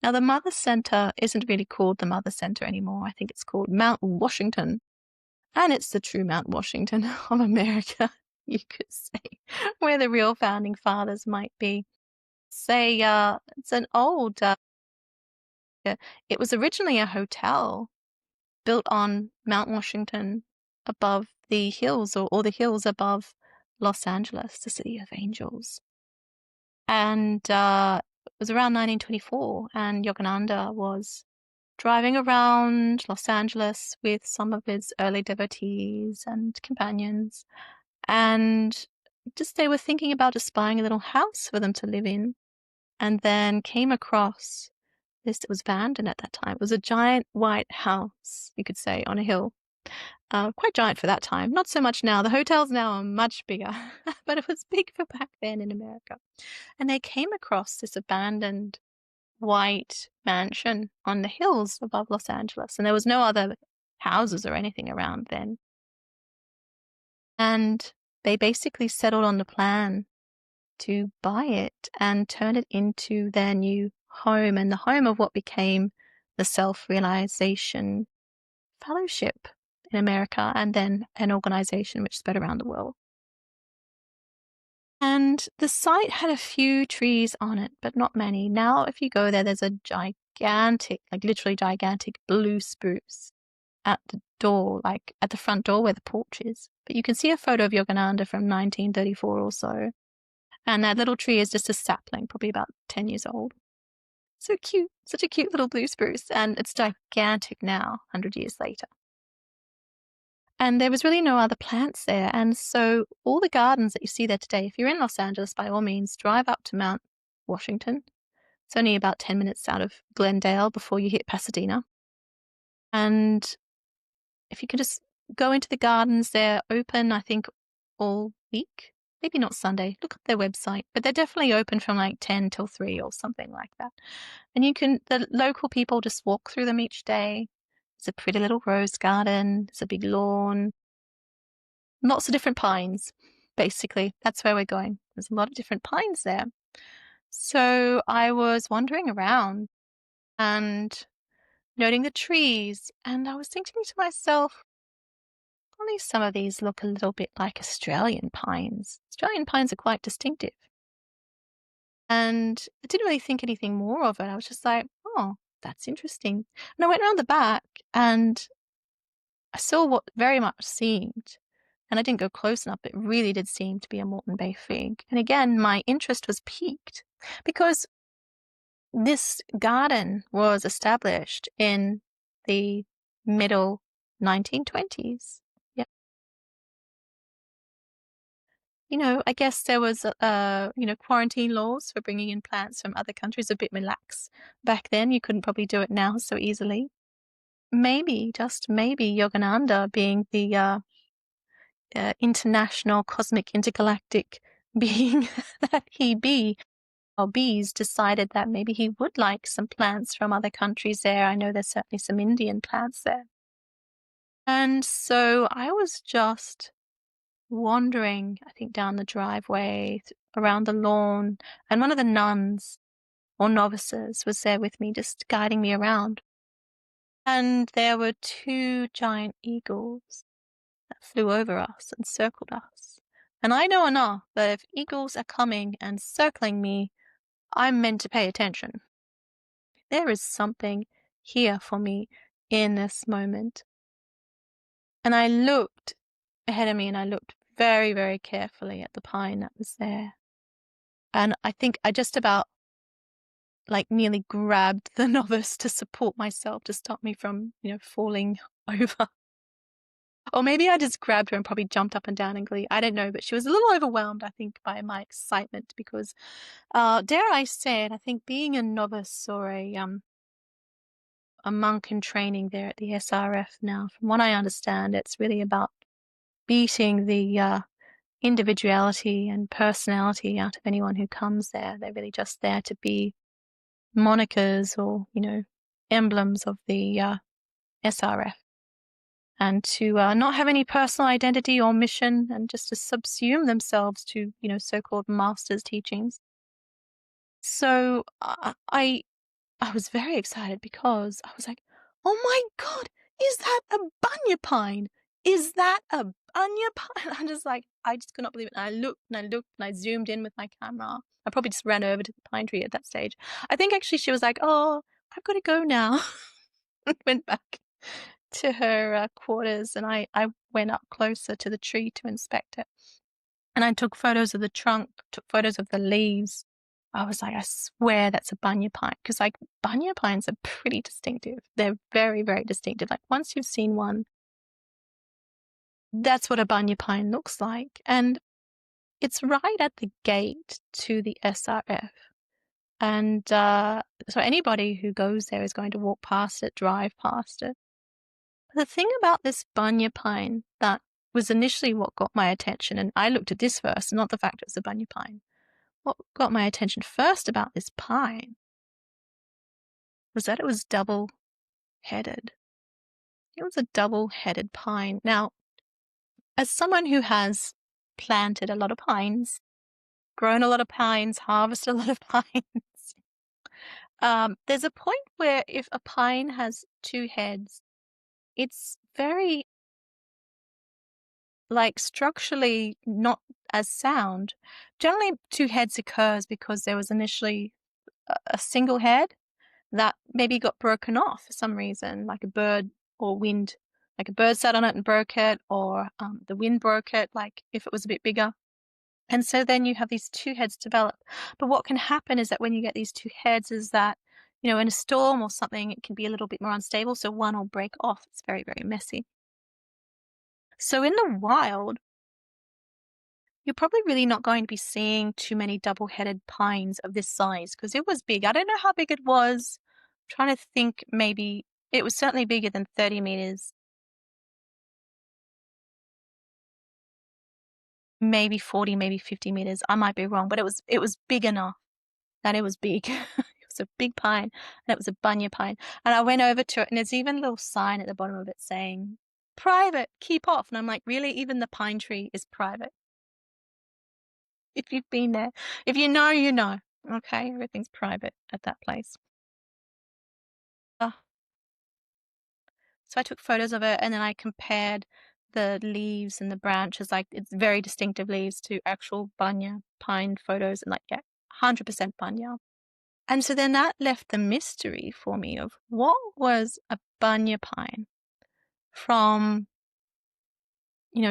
Now, the Mother Center isn't really called the Mother Center anymore. I think it's called Mount Washington. And it's the true Mount Washington of America, you could say, where the real founding fathers might be. It's an old, it was originally a hotel built on Mount Washington above the hills or the hills above Los Angeles, the city of angels. And it was around 1924, and Yogananda was driving around Los Angeles with some of his early devotees and companions. And just they were thinking about just buying a little house for them to live in, and then came across this. It was abandoned at that time. It was a giant white house, you could say, on a hill. Quite giant for that time. Not so much now. The hotels now are much bigger, but it was big for back then in America. And they came across this abandoned white mansion on the hills above Los Angeles, and there was no other houses or anything around then. And they basically settled on the plan to buy it and turn it into their new home, and the home of what became the Self-Realization Fellowship in America, and then an organization which spread around the world. And the site had a few trees on it, but not many. Now, if you go there, there's a gigantic, like literally gigantic blue spruce at the door, like at the front door where the porch is. But you can see a photo of Yogananda from 1934 or so. And that little tree is just a sapling, probably about 10 years old. So cute, such a cute little blue spruce. And it's gigantic now, 100 years later. And there was really no other plants there. And so all the gardens that you see there today, if you're in Los Angeles, by all means, drive up to Mount Washington. It's only about 10 minutes out of Glendale before you hit Pasadena. And if you could just go into the gardens, they're open, I think, all week. Maybe not Sunday. Look up their website. But they're definitely open from like 10 till 3 or something like that. And the local people just walk through them each day. It's a pretty little rose garden. It's a big lawn. Lots of different pines, basically. That's where we're going. There's a lot of different pines there. So I was wandering around and noting the trees, and I was thinking to myself, only some of these look a little bit like Australian pines. Australian pines are quite distinctive. And I didn't really think anything more of it. I was just like, oh, that's interesting. And I went around the back and I saw what very much seemed, and I didn't go close enough, but it really did seem to be a Moreton Bay fig. And again, my interest was piqued because this garden was established in the middle 1920s. Yeah. I guess there was, quarantine laws for bringing in plants from other countries a bit relaxed back then. You couldn't probably do it now so easily. Maybe, just maybe, Yogananda, being the international cosmic intergalactic being that he be, or bees, decided that maybe he would like some plants from other countries there. I know there's certainly some Indian plants there. And so I was just wandering, I think, down the driveway, around the lawn, and one of the nuns or novices was there with me, just guiding me around. And there were two giant eagles that flew over us and circled us. And I know enough that if eagles are coming and circling me, I'm meant to pay attention. There is something here for me in this moment. And I looked ahead of me, and I looked very, very carefully at the pine that was there. And I think I just about nearly grabbed the novice to support myself, to stop me from, falling over. Or maybe I just grabbed her and probably jumped up and down in glee. I don't know, but she was a little overwhelmed, I think, by my excitement because, dare I say it, I think being a novice or a monk in training there at the SRF now, from what I understand, it's really about beating the individuality and personality out of anyone who comes there. They're really just there to be monikers or, emblems of the SRF. And to not have any personal identity or mission, and just to subsume themselves to, so-called master's teachings. So I was very excited because I was like, oh my God, is that a Bunya Pine? Is that a Bunya Pine? I'm just like, I just could not believe it. And I looked and I looked and I zoomed in with my camera. I probably just ran over to the pine tree at that stage. I think actually she was like, oh, I've got to go now. And went back to her quarters, and I went up closer to the tree to inspect it. And I took photos of the trunk, took photos of the leaves. I was like, I swear that's a Bunya Pine, because Bunya Pines are pretty distinctive. They're very, very distinctive. Like once you've seen one, that's what a Bunya Pine looks like. And it's right at the gate to the SRF. And so anybody who goes there is going to walk past it, drive past it. The thing about this Bunya Pine that was initially what got my attention, and I looked at this first, not the fact it was a Bunya Pine. What got my attention first about this pine was that it was double-headed. It was a double-headed pine. Now, as someone who has planted a lot of pines, grown a lot of pines, harvested a lot of pines, there's a point where if a pine has two heads, it's very, like, structurally not as sound. Generally, two heads occurs because there was initially a single head that maybe got broken off for some reason, like a bird or wind. Like a bird sat on it and broke it, or the wind broke it, like if it was a bit bigger. And so then you have these two heads develop. But what can happen is that when you get these two heads is that, in a storm or something, it can be a little bit more unstable. So one will break off. It's very, very messy. So in the wild, you're probably really not going to be seeing too many double-headed pines of this size because it was big. I don't know how big it was. I'm trying to think, maybe it was certainly bigger than 30 meters. Maybe 40, maybe 50 meters. I might be wrong, but it was big enough that it was big. It was a big pine, and it was a bunya pine. And I went over to it, and there's even a little sign at the bottom of it saying, "Private, keep off." And I'm like, really? Even the pine tree is private? If you've been there, if you know, you know. Okay, everything's private at that place. So I took photos of it, and then I compared the leaves and the branches, like it's very distinctive leaves, to actual bunya pine photos, and like, yeah, 100% bunya. And so then that left the mystery for me of what was a bunya pine from,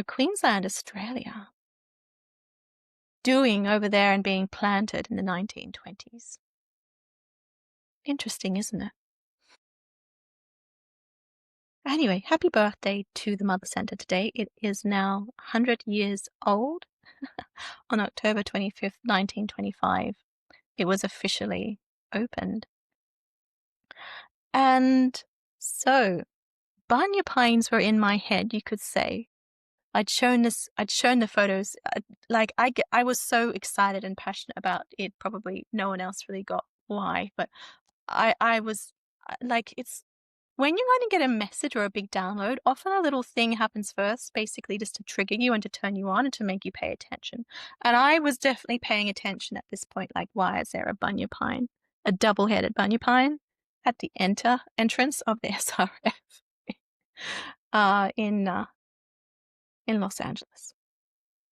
Queensland, Australia, doing over there and being planted in the 1920s. Interesting, isn't it? Anyway, happy birthday to the Mother Centre today. It is now 100 years old. On October 25th, 1925, it was officially opened. And so, Bunya pines were in my head, you could say. I'd shown the photos. I was so excited and passionate about it. Probably no one else really got why, but I was like, it's when you're going to get a message or a big download, often a little thing happens first, basically just to trigger you and to turn you on and to make you pay attention. And I was definitely paying attention at this point, like, why is there a bunya pine, a double-headed bunya pine at the entrance of the SRF in Los Angeles?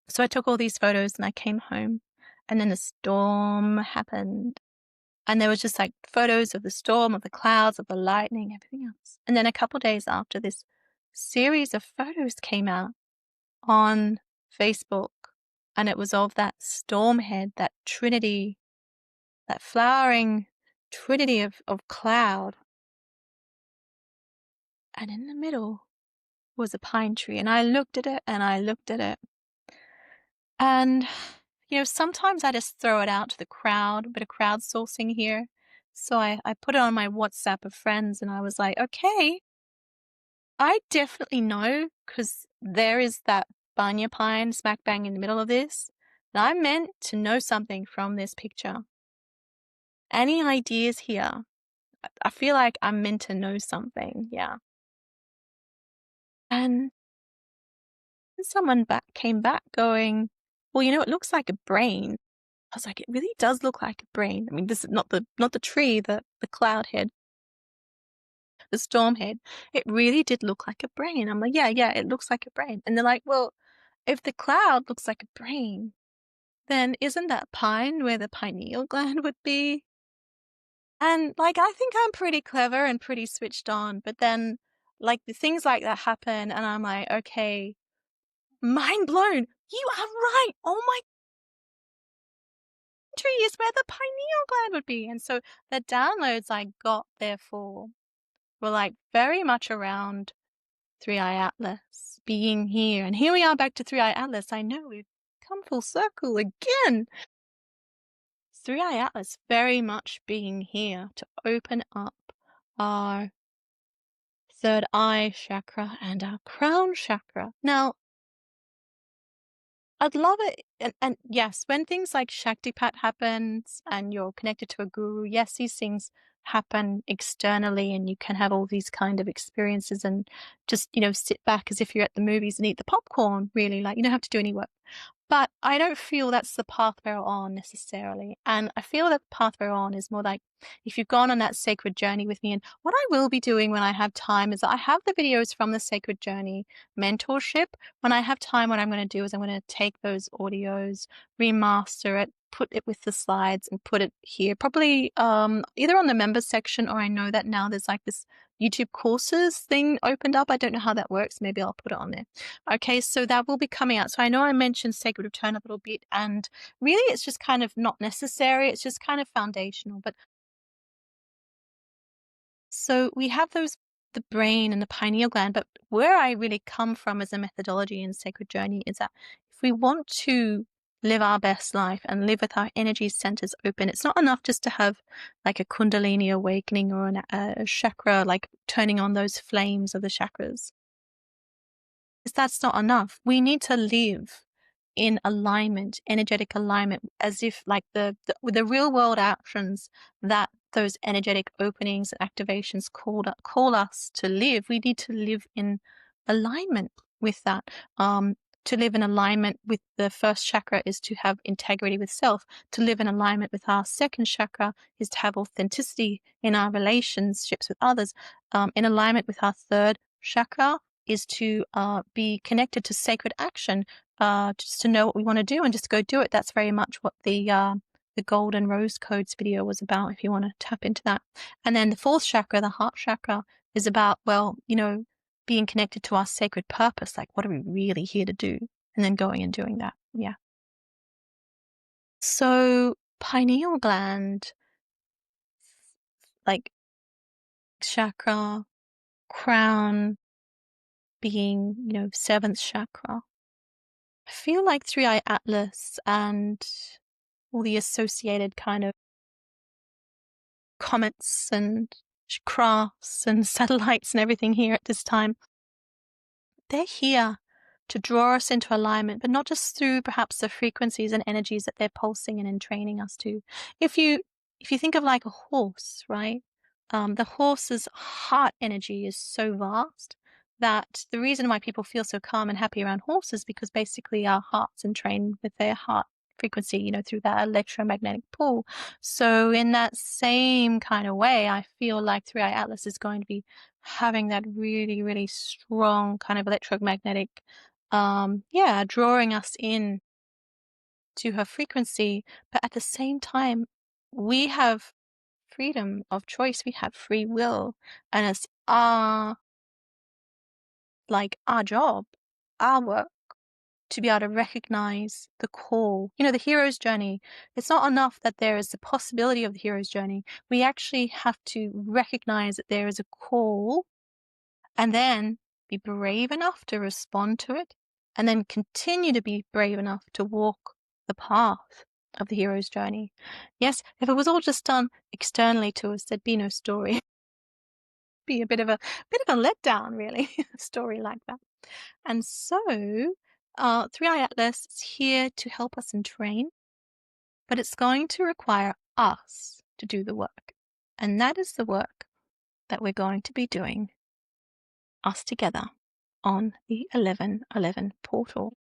So I took all these photos and I came home, and then the storm happened. And there was just like photos of the storm, of the clouds, of the lightning, everything else. And then a couple days after, this series of photos came out on Facebook, and it was of that storm head, that trinity, that flowering trinity of cloud. And in the middle was a pine tree. And I looked at it and I looked at it. And, sometimes I just throw it out to the crowd, a bit of crowdsourcing here. So I put it on my WhatsApp of friends, and I was like, okay, I definitely know, because there is that bunya pine smack bang in the middle of this, and I'm meant to know something from this picture. Any ideas here? I feel like I'm meant to know something, yeah. And someone came back going, well, it looks like a brain. I was like, it really does look like a brain. I mean, this is not the tree, the cloud head, the storm head. It really did look like a brain. I'm like, yeah, it looks like a brain. And they're like, well, if the cloud looks like a brain, then isn't that pine where the pineal gland would be? And like, I think I'm pretty clever and pretty switched on, but then like the things like that happen, and I'm like, okay, mind blown. You are right. Oh my, tree is where the pineal gland would be. And so the downloads I got therefore were like very much around Three-Eye Atlas being here. And here we are back to Three-Eye Atlas. I know we've come full circle again. Three-Eye Atlas very much being here to open up our third eye chakra and our crown chakra. Now, I'd love it, and yes, when things like Shaktipat happens and you're connected to a guru, yes, these things happen externally and you can have all these kind of experiences and just, sit back as if you're at the movies and eat the popcorn, really, like you don't have to do any work. But I don't feel that's the path we're on necessarily. And I feel that the path we're on is more like if you've gone on that sacred journey with me. And what I will be doing when I have time is I have the videos from the sacred journey mentorship. When I have time, what I'm going to do is I'm going to take those audios, remaster it, put it with the slides and put it here, probably either on the members section, or I know that now there's like this YouTube courses thing opened up. I don't know how that works. Maybe I'll put it on there. Okay, so that will be coming out. So I know I mentioned Sacred Return a little bit, and really it's just kind of not necessary. It's just kind of foundational. But so we have the brain and the pineal gland, but where I really come from as a methodology in Sacred Journey is that if we want to live our best life and live with our energy centers open, it's not enough just to have like a Kundalini awakening or a chakra, like turning on those flames of the chakras. That's not enough. We need to live in alignment, energetic alignment, as if like with the real world actions that those energetic openings and activations call us to live. We need to live in alignment with that. To live in alignment with the first chakra is to have integrity with self. To live in alignment with our second chakra is to have authenticity in our relationships with others. In alignment with our third chakra is to be connected to sacred action, just to know what we want to do and just go do it. That's very much what the Golden Rose Codes video was about, if you want to tap into that. And then the fourth chakra, the heart chakra, is about, well, being connected to our sacred purpose. Like, what are we really here to do? And then going and doing that. Yeah. So pineal gland, like chakra, crown being, seventh chakra. I feel like Three-Eye Atlas and all the associated kind of comets and crafts and satellites and everything here at this time, they're here to draw us into alignment, but not just through perhaps the frequencies and energies that they're pulsing in and training us to. If you think of like a horse, right? The horse's heart energy is so vast that the reason why people feel so calm and happy around horses, because basically our heart's entrained with their heart frequency, through that electromagnetic pull. So in that same kind of way, I feel like Three-Eye Atlas is going to be having that really, really strong kind of electromagnetic, drawing us in to her frequency. But at the same time, we have freedom of choice. We have free will, and it's our job, our work, to be able to recognize the call. The hero's journey. It's not enough that there is the possibility of the hero's journey. We actually have to recognize that there is a call and then be brave enough to respond to it, and then continue to be brave enough to walk the path of the hero's journey. Yes, if it was all just done externally to us, there'd be no story. Be a bit of a letdown, really, a story like that. And so Three-Eye Atlas is here to help us and train, but it's going to require us to do the work. And that is the work that we're going to be doing, us together, on the 1111 portal.